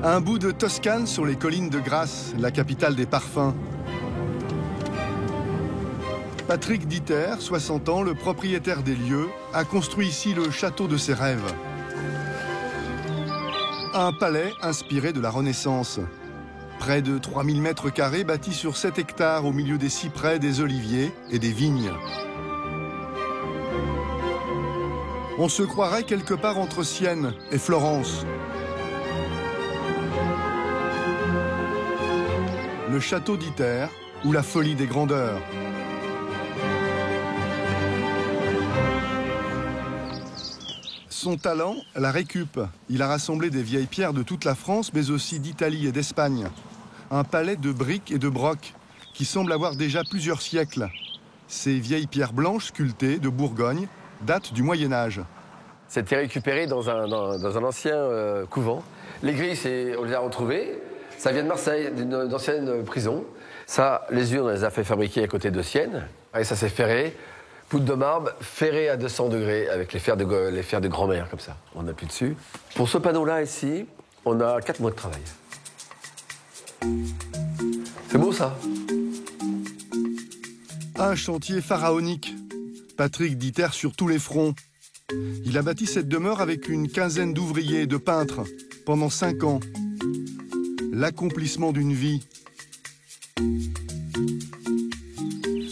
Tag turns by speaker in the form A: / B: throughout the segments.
A: Un bout de Toscane sur les collines de Grasse, la capitale des parfums. Patrick Dieter, 60 ans, le propriétaire des lieux, a construit ici le château de ses rêves. Un palais inspiré de la Renaissance. Près de 3000 mètres carrés bâtis sur 7 hectares au milieu des cyprès, des oliviers et des vignes. On se croirait quelque part entre Sienne et Florence. Le château Dieter ou la folie des grandeurs. Son talent, la récup. Il a rassemblé des vieilles pierres de toute la France, mais aussi d'Italie et d'Espagne. Un palais de briques et de brocs qui semble avoir déjà plusieurs siècles. Ces vieilles pierres blanches sculptées de Bourgogne datent du Moyen-Âge.
B: C'était récupéré dans un ancien couvent. Les grilles, on les a retrouvées. Ça vient de Marseille, d'une ancienne prison. Ça, les urnes, on les a fait fabriquer à côté de Sienne. Et ça s'est ferré. Poudre de marbre, ferré à 200 degrés, avec les fers de grand-mère, comme ça. On appuie dessus. Pour ce panneau-là, ici, on a 4 mois de travail. C'est beau, ça.
A: Un chantier pharaonique. Patrick Dieter sur tous les fronts. Il a bâti cette demeure avec une quinzaine d'ouvriers et de peintres pendant 5 ans. L'accomplissement d'une vie.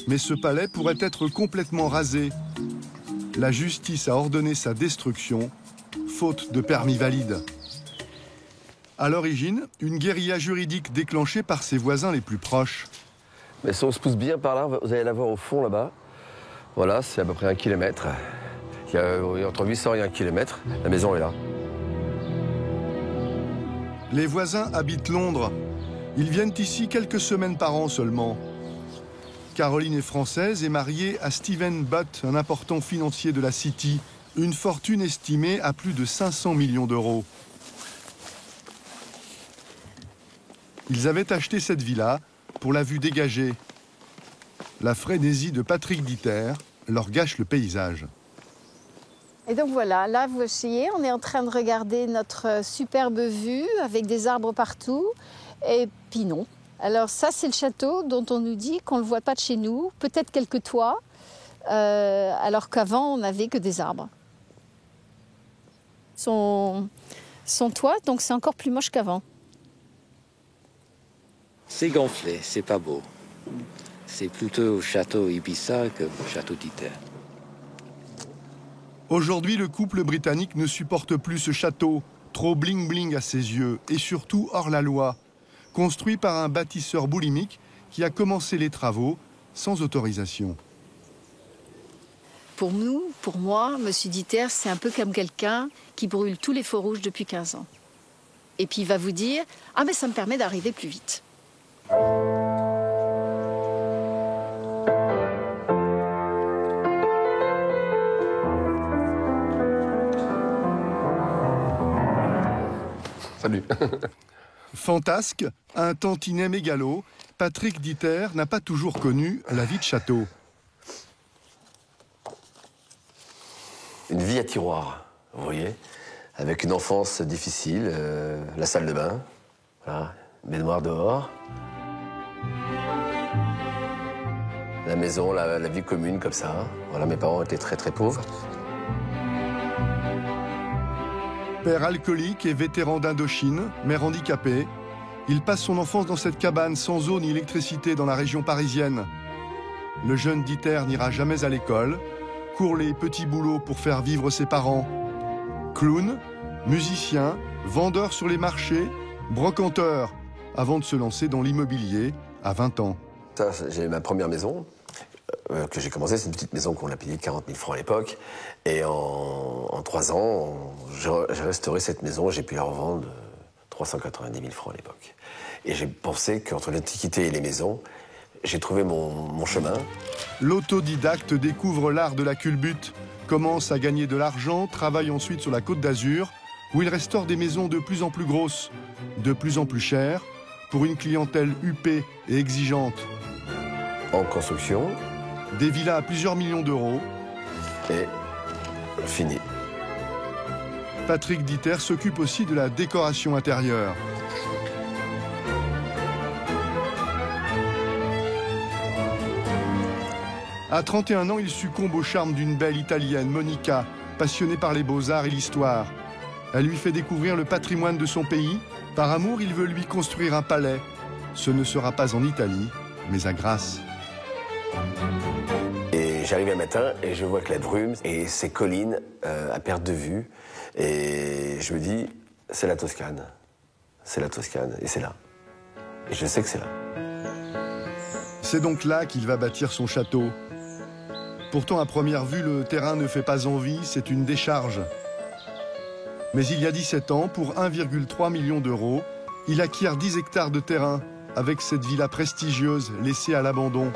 A: Mais ce palais pourrait être complètement rasé. La justice a ordonné sa destruction, faute de permis valide. À l'origine, une guérilla juridique déclenchée par ses voisins les plus proches.
B: Mais si on se pousse bien par là, vous allez la voir au fond là-bas. Voilà, c'est à peu près 1 kilomètre. Il y a entre 800 et 1 kilomètre. La maison est là.
A: Les voisins habitent Londres. Ils viennent ici quelques semaines par an seulement. Caroline est française et mariée à Stephen Butt, un important financier de la City. Une fortune estimée à plus de 500 millions d'euros. Ils avaient acheté cette villa pour la vue dégagée. La frénésie de Patrick Dieter leur gâche le paysage.
C: Et donc voilà, là vous voyez, on est en train de regarder notre superbe vue avec des arbres partout. Et puis non. Alors ça, c'est le château dont on nous dit qu'on ne le voit pas de chez nous, peut-être quelques toits, alors qu'avant, on n'avait que des arbres. Son toit, donc c'est encore plus moche qu'avant.
D: C'est gonflé, c'est pas beau. C'est plutôt château Ibiza que château Dieter.
A: Aujourd'hui, le couple britannique ne supporte plus ce château, trop bling-bling à ses yeux, et surtout hors la loi. Construit par un bâtisseur boulimique qui a commencé les travaux sans autorisation.
C: Pour nous, pour moi, M. Dieter, c'est un peu comme quelqu'un qui brûle tous les feux rouges depuis 15 ans. Et puis il va vous dire « Ah mais ça me permet d'arriver plus vite ».
B: Salut.
A: Fantasque, un tantinet mégalo, Patrick Dieter n'a pas toujours connu la vie de château.
B: Une vie à tiroir, vous voyez, avec une enfance difficile, la salle de bain, voilà, baignoire dehors. La maison, la vie commune comme ça. Voilà, mes parents étaient très très pauvres.
A: Père alcoolique et vétéran d'Indochine, mère handicapée, il passe son enfance dans cette cabane sans eau ni électricité dans la région parisienne. Le jeune Dieter n'ira jamais à l'école, court les petits boulots pour faire vivre ses parents. Clown, musicien, vendeur sur les marchés, brocanteur, avant de se lancer dans l'immobilier à 20 ans.
B: Ça, j'ai ma première maison que j'ai commencé, c'est une petite maison qu'on a payée 40 000 francs à l'époque. Et en 3 ans, j'ai restauré cette maison, j'ai pu la revendre 390 000 francs à l'époque. Et j'ai pensé qu'entre l'Antiquité et les maisons, j'ai trouvé mon chemin.
A: L'autodidacte découvre l'art de la culbute, commence à gagner de l'argent, travaille ensuite sur la Côte d'Azur, où il restaure des maisons de plus en plus grosses, de plus en plus chères, pour une clientèle huppée et exigeante.
B: En construction.
A: Des villas à plusieurs millions d'euros.
B: Et fini.
A: Patrick Dieter s'occupe aussi de la décoration intérieure. À 31 ans, il succombe au charme d'une belle italienne, Monica, passionnée par les beaux-arts et l'histoire. Elle lui fait découvrir le patrimoine de son pays. Par amour, il veut lui construire un palais. Ce ne sera pas en Italie, mais à Grasse.
B: Et j'arrive un matin et je vois que la brume et ces collines à perte de vue. Et je me dis, c'est la Toscane. C'est la Toscane, et c'est là. Et je sais que c'est là.
A: C'est donc là qu'il va bâtir son château. Pourtant, à première vue, le terrain ne fait pas envie, c'est une décharge. Mais il y a 17 ans, pour 1,3 million d'euros, il acquiert 10 hectares de terrain avec cette villa prestigieuse laissée à l'abandon,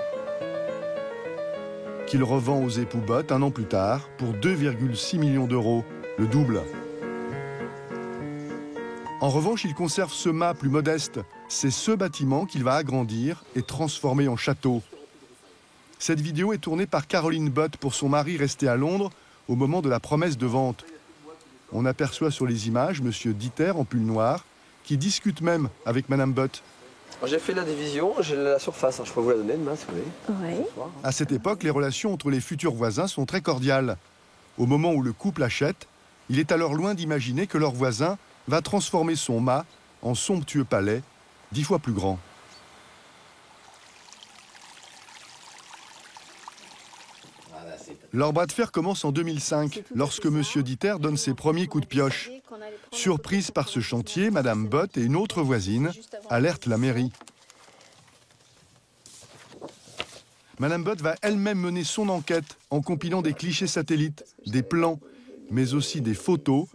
A: qu'il revend aux époux Bott un an plus tard pour 2,6 millions d'euros, le double. En revanche, il conserve ce mât plus modeste. C'est ce bâtiment qu'il va agrandir et transformer en château. Cette vidéo est tournée par Caroline Bott pour son mari resté à Londres au moment de la promesse de vente. On aperçoit sur les images M. Dieter en pull noir qui discute même avec Mme Bott.
B: J'ai fait la division, j'ai la surface. Je peux vous la donner demain si vous voulez.
C: Oui.
A: À cette époque, les relations entre les futurs voisins sont très cordiales. Au moment où le couple achète, il est alors loin d'imaginer que leur voisin va transformer son mât en somptueux palais, 10 fois plus grand. Leur bras de fer commence en 2005, lorsque M. Dieter donne ses premiers coups de pioche. Surprise par ce chantier, Mme Bott et une autre voisine alertent la mairie. Mme Bott va elle-même mener son enquête en compilant des clichés satellites, des plans, mais aussi des photos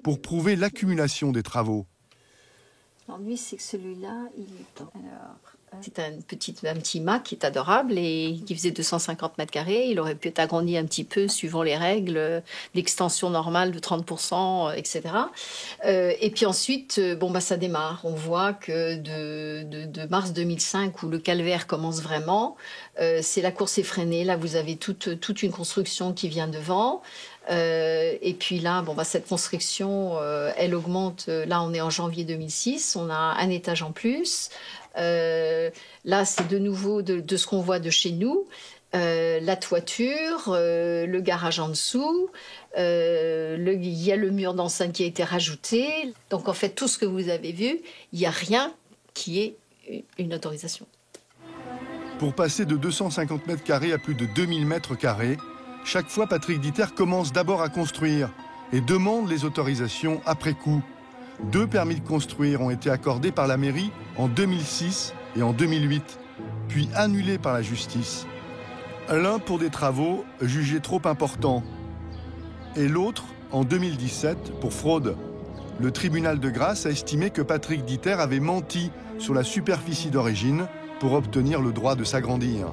A: pour prouver l'accumulation des travaux.
C: L'ennui, c'est que celui-là, il est temps. C'est un petit mât qui est adorable et qui faisait 250 mètres carrés. Il aurait pu être agrandi un petit peu suivant les règles d'extension normale de 30%, etc. Et puis ensuite, ça démarre. On voit que de mars 2005, où le calvaire commence vraiment, c'est la course effrénée. Là, vous avez toute une construction qui vient devant. Et puis là, cette construction, elle augmente. Là, on est en janvier 2006. On a un étage en plus. Là, c'est de nouveau de ce qu'on voit de chez nous. La toiture, le garage en dessous. Il y a le mur d'enceinte qui a été rajouté. Donc, en fait, tout ce que vous avez vu, il n'y a rien qui est une autorisation.
A: Pour passer de 250 mètres carrés à plus de 2000 mètres carrés, chaque fois, Patrick Dieter commence d'abord à construire et demande les autorisations après coup. 2 permis de construire ont été accordés par la mairie en 2006 et en 2008, puis annulés par la justice. L'un pour des travaux jugés trop importants et l'autre en 2017 pour fraude. Le tribunal de Grasse a estimé que Patrick Dieter avait menti sur la superficie d'origine pour obtenir le droit de s'agrandir.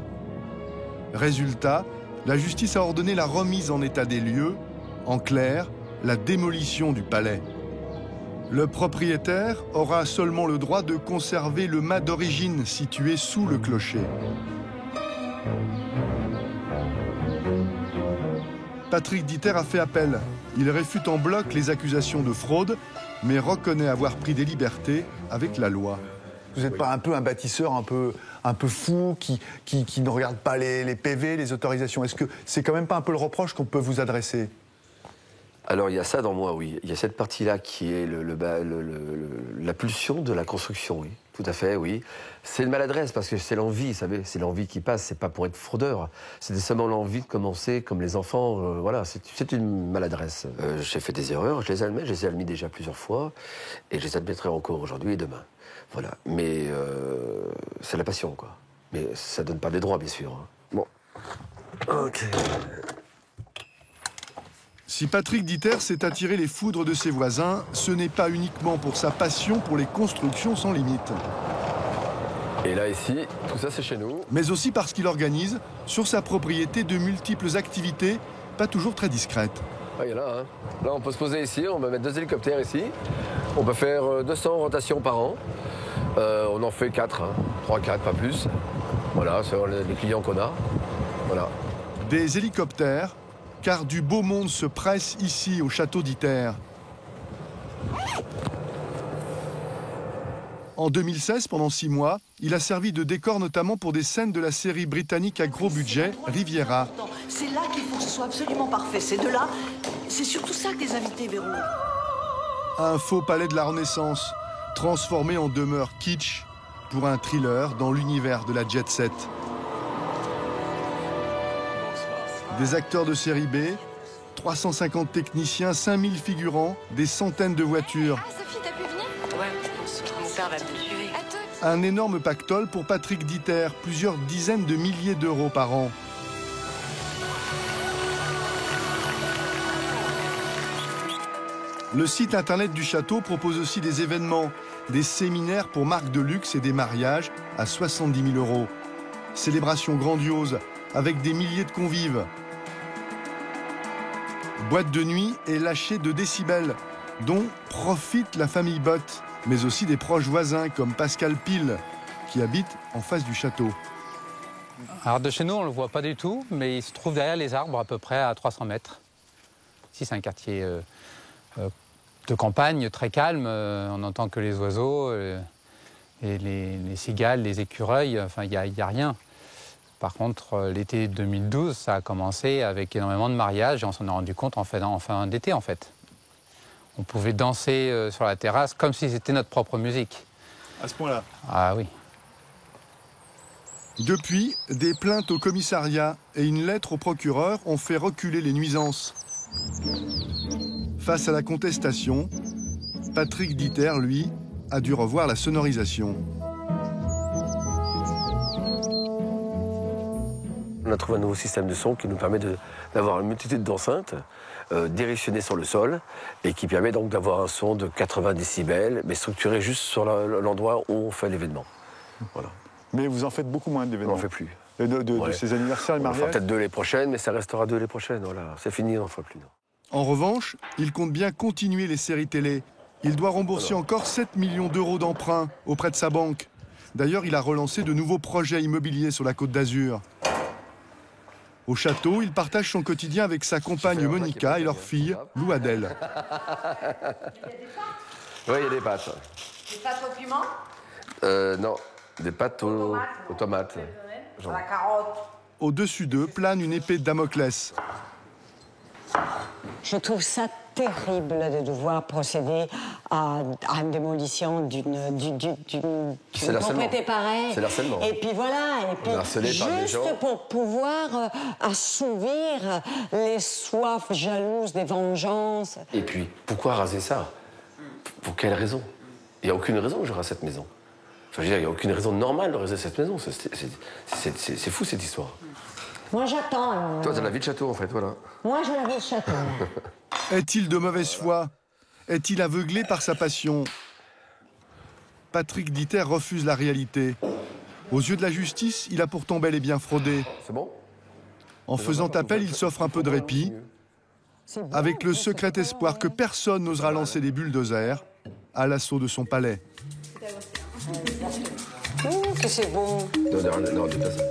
A: Résultat, la justice a ordonné la remise en état des lieux, en clair, la démolition du palais. Le propriétaire aura seulement le droit de conserver le mât d'origine situé sous le clocher. Patrick Dieter a fait appel. Il réfute en bloc les accusations de fraude, mais reconnaît avoir pris des libertés avec la loi.
E: Vous n'êtes pas un peu un bâtisseur un peu fou qui ne regarde pas les PV, les autorisations? Est-ce que c'est quand même pas un peu le reproche qu'on peut vous adresser?
B: Alors, il y a ça dans moi, oui. Il y a cette partie-là qui est la pulsion de la construction, oui. Tout à fait, oui. C'est une maladresse parce que c'est l'envie, vous savez. C'est l'envie qui passe, c'est pas pour être fraudeur. C'était seulement l'envie de commencer comme les enfants. Voilà, c'est une maladresse. J'ai fait des erreurs, je les admets. Je les ai admis déjà plusieurs fois. Et je les admettrai encore aujourd'hui et demain. Voilà. Mais c'est la passion, quoi. Mais ça donne pas des droits, bien sûr. Bon. OK.
A: Si Patrick Dieter s'est attiré les foudres de ses voisins, ce n'est pas uniquement pour sa passion pour les constructions sans limite.
B: Et là, ici, tout ça, c'est chez nous.
A: Mais aussi parce qu'il organise, sur sa propriété, de multiples activités, pas toujours très discrètes.
B: Ah, il y en a, hein. Là, on peut se poser ici, on va mettre 2 hélicoptères ici. On peut faire 200 rotations par an. On en fait 4, hein. 3-4, pas plus. Voilà, c'est les clients qu'on a. Voilà.
A: Des hélicoptères, car du beau monde se presse ici au château Dieter. En 2016, pendant 6 mois, il a servi de décor notamment pour des scènes de la série britannique à gros budget, Riviera.
F: C'est là qu'il faut que ce soit absolument parfait. C'est de là, c'est surtout ça que les invités verront.
A: Un faux palais de la Renaissance, transformé en demeure kitsch pour un thriller dans l'univers de la jet set. Des acteurs de série B, 350 techniciens, 5000 figurants, des centaines de voitures.
G: Ah, Sophie, t'as pu venir?
F: Ouais, mon père va me tuer.
G: À toutes.
A: Un énorme pactole pour Patrick Dieter, plusieurs dizaines de milliers d'euros par an. Le site internet du château propose aussi des événements, des séminaires pour marques de luxe et des mariages à 70 000 euros. Célébrations grandioses avec des milliers de convives. Boîte de nuit et lâcher de décibels, dont profite la famille Bott, mais aussi des proches voisins comme Pascal Pille, qui habite en face du château.
H: Alors de chez nous, on ne le voit pas du tout, mais il se trouve derrière les arbres à peu près à 300 mètres. Ici, c'est un quartier de campagne très calme. On n'entend que les oiseaux, et les cigales, les écureuils, enfin, il n'y a rien. Par contre, l'été 2012, ça a commencé avec énormément de mariages et on s'en est rendu compte en fin d'été, en fait. On pouvait danser sur la terrasse comme si c'était notre propre musique.
E: À ce point-là.
H: Ah oui.
A: Depuis, des plaintes au commissariat et une lettre au procureur ont fait reculer les nuisances. Face à la contestation, Patrick Dieter, lui, a dû revoir la sonorisation.
B: On a trouvé un nouveau système de son qui nous permet d'avoir une multitude d'enceintes directionnées sur le sol et qui permet donc d'avoir un son de 80 décibels, mais structuré juste sur l'endroit où on fait l'événement. Voilà.
E: Mais vous en faites beaucoup moins
B: On
E: d'événements.
B: n'en fait plus.
E: De ces anniversaires et
B: On en fera
E: mariages.
B: peut-être 2 les prochaines, mais ça restera 2 les prochaines. Voilà. C'est fini, on n'en fera plus. Non.
A: En revanche, il compte bien continuer les séries télé. Il doit rembourser encore 7 millions d'euros d'emprunts auprès de sa banque. D'ailleurs, il a relancé de nouveaux projets immobiliers sur la Côte d'Azur. Au château, il partage son quotidien avec sa compagne Monica et leur fille, Lou Adèle.
B: Oui, il y a des pâtes.
F: Des pâtes au piment?
B: Non, des pâtes aux tomates.
F: À la carotte.
A: Au-dessus d'eux plane une épée de Damoclès.
I: Je trouve ça terrible de devoir procéder à une démolition d'une
B: C'est l'harcèlement.
I: propriété pareille.
B: C'est l'harcèlement.
I: Et puis voilà, et puis
B: harcelé par des
I: juste
B: gens.
I: pour pouvoir assouvir les soifs jalouses des vengeances.
B: Et puis, pourquoi raser ça? Pour quelle raison? Il n'y a aucune raison que je rase cette maison. Enfin, je veux dire, il n'y a aucune raison normale de raser cette maison. C'est fou, cette histoire.
I: Moi, j'attends.
B: Toi, t'as la vie de château, en fait, voilà.
I: Moi, j'ai la vie de château.
A: Est-il de mauvaise foi? Est-il aveuglé par sa passion? Patrick Dieter refuse la réalité. Aux yeux de la justice, il a pourtant bel et bien fraudé.
B: C'est bon?
A: En faisant appel, il s'offre un peu de répit, avec le secret espoir que personne n'osera lancer des bulldozers à l'assaut de son palais.
I: Que c'est bon.
B: Non, pas ça.